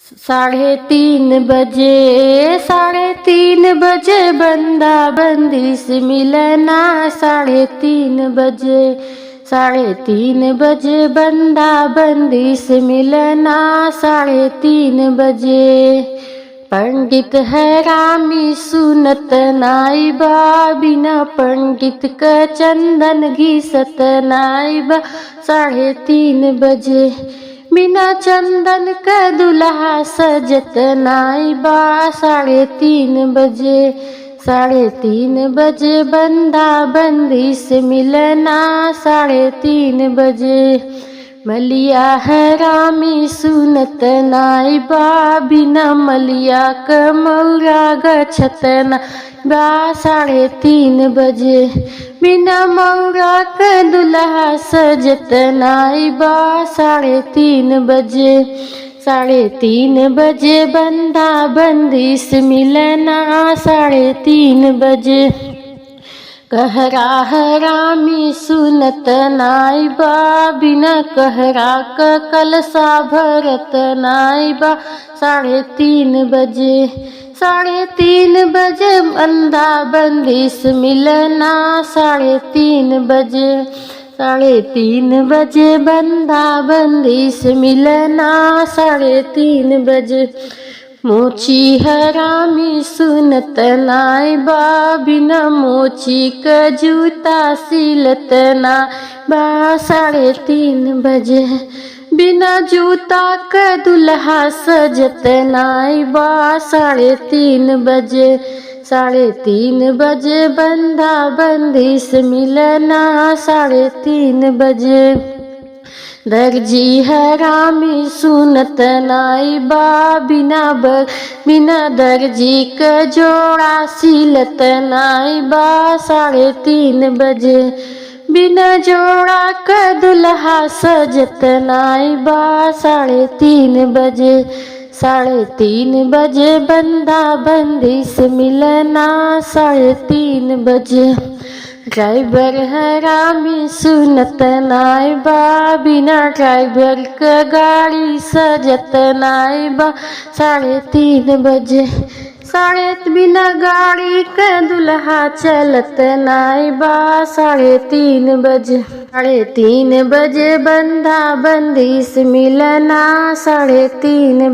3:30 3:30 बंदा बंदी से मिलना। 3:30 3:30 बंदा बंदी से मिलना। 3:30 पंडित हैरामी सुनत नाई बा, बिना पंडित का चंदन घिसत नाई बा। 3:30 बिना चंदन का दुल्हा सजत नाई बा। 3:30 बंदा बंदी से मिलना। 3:30 मलिया हैरामी सुनत नाई बा, बिना मलिया क मौरा गछत नाई बा। 3:30 बिना मौरा क दुल्हा सजत नाई बा। 3:30 बंदा बंदी से मिलना। 3:30 कहरा हरामी सुनत नाई बा, बिना कहरा क कलसा भरत नाई बा। 3:30 बंदा बंदी से मिलना। 3:30 बंदा बंदी से मिलना। 3:30 मोची हरामी सुनत नाई बा, बिना मोची क जूता सिलत नाई बा। 3:30 बिना जूता क दुल्हा सजत नाई बा। 3:30 बंदा बंदी से मिलना। 3:30 दर्जी हरामी सुनत नाई बा, बिना दर्जी क जोड़ा सिलत नाई बा। 3:30 बिना जोड़ा क दुल्हा सजत नाई बा। 3:30 बंदा बंदी से मिलना। 3:30 ड्राइवर हरामी सुनत नाई बा, बिना ड्राइवर क गाड़ी सजत नाई बा। 3:30 बिना गाड़ी क दुल्हा चलत नाई बा। 3:30 बंदा बंदी से मिलना। 3:30